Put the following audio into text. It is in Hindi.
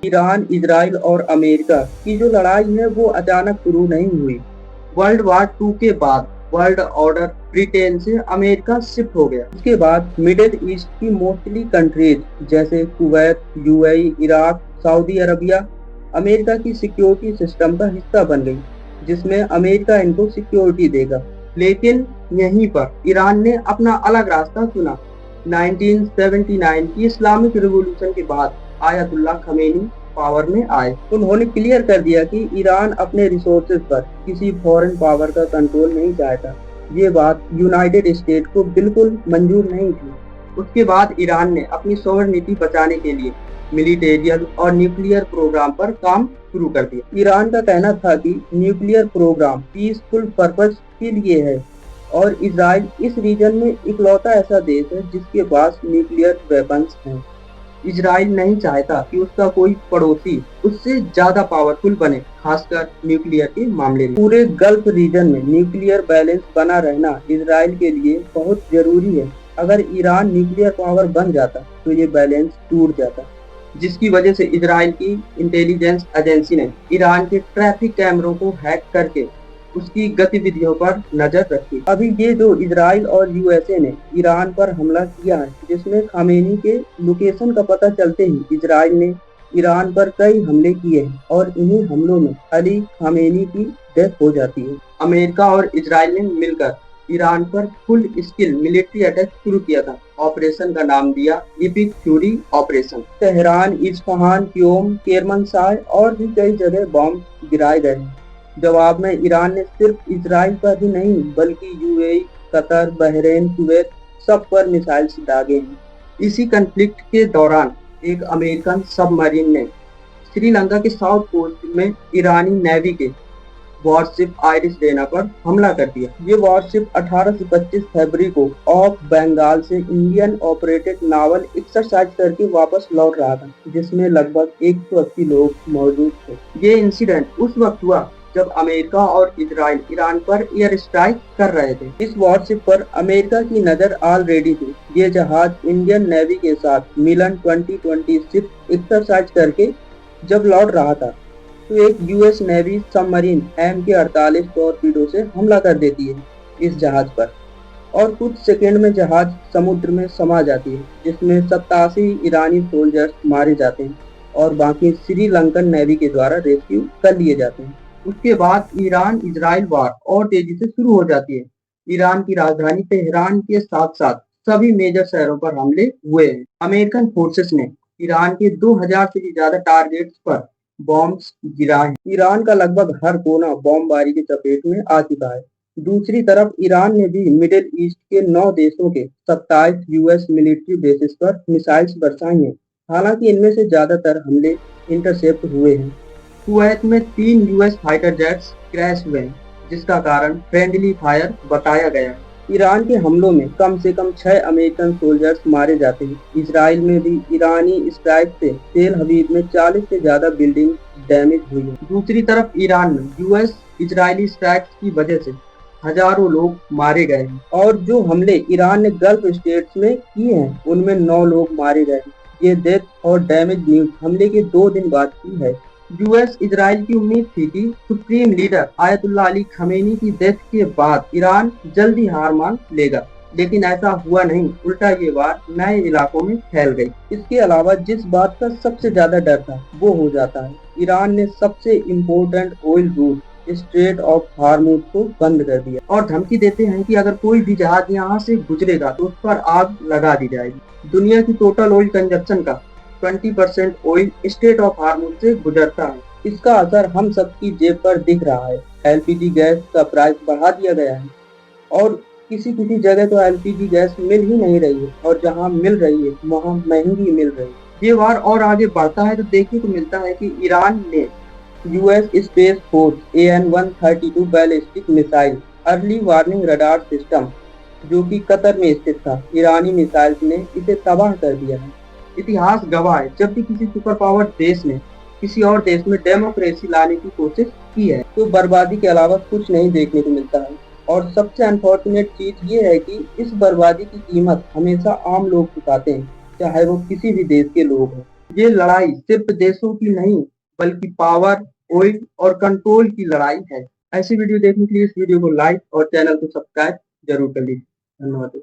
ईरान, इजराइल और अमेरिका की जो लड़ाई है वो अचानक शुरू नहीं हुई। वर्ल्ड वार टू के बाद वर्ल्ड ऑर्डर ब्रिटेन से अमेरिका शिफ्ट हो गया। उसके बाद मिडिल ईस्ट की मोस्टली कंट्रीज जैसे Kuwait, UAE, Iraq, Saudi Arabia America की सिक्योरिटी सिस्टम का हिस्सा बन गई, जिसमें अमेरिका इनको सिक्योरिटी देगा। लेकिन यहीं पर ईरान ने अपना अलग रास्ता चुना। 1979 की इस्लामिक रिवॉल्यूशन के बाद आयतुल्लाह खमेनी पावर में आए। उन्होंने क्लियर कर दिया कि ईरान अपने रिसोर्सेज पर किसी फॉरेन पावर का कंट्रोल नहीं चाहता। ये बात यूनाइटेड स्टेट को बिल्कुल मंजूर नहीं थी। उसके बाद ईरान ने अपनी सॉवरेनिटी बचाने के लिए मिलिटेरियल और न्यूक्लियर प्रोग्राम पर काम शुरू कर दिया। ईरान का कहना था कि न्यूक्लियर प्रोग्राम पीसफुल पर्पस के लिए है और इजराइल इस रीजन में इकलौता ऐसा देश है जिसके पास न्यूक्लियर वेपन्स हैं। इजराइल नहीं चाहता कि उसका कोई पड़ोसी उससे ज्यादा पावरफुल बने, खासकर न्यूक्लियर के मामले में। पूरे गल्फ रीजन में न्यूक्लियर बैलेंस बना रहना इजराइल के लिए बहुत जरूरी है। अगर ईरान न्यूक्लियर पावर बन जाता तो ये बैलेंस टूट जाता, जिसकी वजह से इजराइल की इंटेलिजेंस एजेंसी ने ईरान के ट्रैफिक कैमरों को हैक करके उसकी गतिविधियों पर नजर रखी। अभी ये जो इजराइल और यूएसए ने ईरान पर हमला किया है, जिसमें खामेनी के लोकेशन का पता चलते ही इजराइल ने ईरान पर कई हमले किए हैं और इन्हीं हमलों में अली खामेनी की डेथ हो जाती है। अमेरिका और इजराइल ने मिलकर ईरान पर फुल स्किल मिलिट्री अटैक शुरू किया था। ऑपरेशन का नाम दिया epic fury operation. Tehran, Isfahan, Qom, Kermanshah और भी कई जगह बॉम्ब गिराए गए हैं। जवाब में ईरान ने सिर्फ इजराइल पर ही नहीं बल्कि यूएई, कतर, बहरीन, कुवैत सब पर मिसाइल्स दागे हैं। इसी कन्फ्लिक्ट के दौरान एक अमेरिकन सबमरीन ने श्रीलंका के साउथ कोस्ट में ईरानी नेवी के वॉरशिप आइरिस डेना पर हमला कर दिया। ये वॉरशिप 18 से 25 फरवरी को ऑफ बंगाल से इंडियन ऑपरेटेड नावल एक्सरसाइज करके वापस लौट रहा था, जिसमें लगभग 180 लोग मौजूद थे। ये इंसिडेंट उस वक्त हुआ जब अमेरिका और इजराइल ईरान पर एयर स्ट्राइक कर रहे थे। इस वॉरशिप पर अमेरिका की नजर ऑलरेडी थी। ये जहाज इंडियन नेवी के साथ मिलन 2026 एक्सरसाइज करके जब लौट रहा था तो एक US navy submarine MK-48 torpedo से हमला कर देती है इस जहाज पर और कुछ सेकंड में जहाज समुद्र में समा जाती है, जिसमें 87 ईरानी सोल्जर्स मारे जाते हैं और बाकी श्रीलंकन नेवी के द्वारा रेस्क्यू कर लिए जाते हैं। उसके बाद ईरान इजराइल वार और तेजी से शुरू हो जाती है। ईरान की राजधानी तेहरान के साथ साथ सभी मेजर शहरों पर हमले हुए हैं। अमेरिकन फोर्सेस ने ईरान के 2000 से भी ज्यादा टारगेट्स पर बॉम्ब्स गिराए। ईरान का लगभग हर कोना बॉम्बबारी की चपेट में आ चुका है। दूसरी तरफ ईरान ने भी मिडिल ईस्ट के 9 देशों के 27 यूएस मिलिट्री बेसिस पर मिसाइल्स बरसाई हैं। हालांकि इनमें से ज्यादातर हमले इंटरसेप्ट हुए हैं। कुवैत में 3 यूएस फाइटर जेट्स क्रैश हुए हैं, जिसका कारण फ्रेंडली फायर बताया गया है। ईरान के हमलों में कम से कम 6 अमेरिकन सोल्जर्स मारे जाते हैं। इजराइल में भी ईरानी स्ट्राइक से तेल हबीब में 40 से ज्यादा बिल्डिंग डैमेज हुई है। दूसरी तरफ ईरान में यूएस इजरायली स्ट्राइक की वजह से हजारों लोग मारे गए हैं और जो हमले ईरान ने गल्फ स्टेट्स में किए हैं उनमें 9 लोग मारे गए हैं। ये डेथ और डैमेज न्यूज हमले के 2 दिन बाद की है। यूएस इजराइल की उम्मीद थी कि supreme leader Ayatollah Ali Khamenei की डेथ के बाद ईरान जल्दी हार मान लेगा, लेकिन ऐसा हुआ नहीं। उल्टा ये वार नए इलाकों में फैल गई। इसके अलावा जिस बात का सबसे ज्यादा डर था वो हो जाता है। ईरान ने सबसे important oil route strait of Hormuz को बंद कर दिया और धमकी देते हैं कि अगर कोई भी जहाज यहाँ से गुजरेगा तो उस पर आग लगा दी जाएगी। दुनिया की टोटल ऑयल कंजप्शन का 20% ऑयल स्ट्रेट ऑफ हार्मुज से गुजरता है। इसका असर हम सबकी जेब पर दिख रहा है। एलपीजी गैस का प्राइस बढ़ा दिया गया है और किसी किसी जगह तो एलपीजी गैस मिल ही नहीं रही है और जहाँ मिल रही है वहाँ महंगी मिल रही है। ये वार और आगे बढ़ता है तो देखने को मिलता है कि ईरान ने US space force AN-132 ballistic missile early warning radar system, जो कि कतर में स्थित था, ईरानी मिसाइल्स ने इसे तबाह कर दिया है। इतिहास गवाह है, जब भी किसी सुपर पावर देश ने किसी और देश में डेमोक्रेसी लाने की कोशिश की है तो बर्बादी के अलावा कुछ नहीं देखने को मिलता है। और सबसे अनफॉर्चुनेट चीज ये है कि इस बर्बादी की कीमत हमेशा आम लोग चुकाते हैं, चाहे वो किसी भी देश के लोग हों। ये लड़ाई सिर्फ देशों की नहीं बल्कि पावर, ऑयल और कंट्रोल की लड़ाई है। ऐसी वीडियो देखने के लिए इस वीडियो को लाइक और चैनल को सब्सक्राइब जरूर कर लीजिए। धन्यवाद।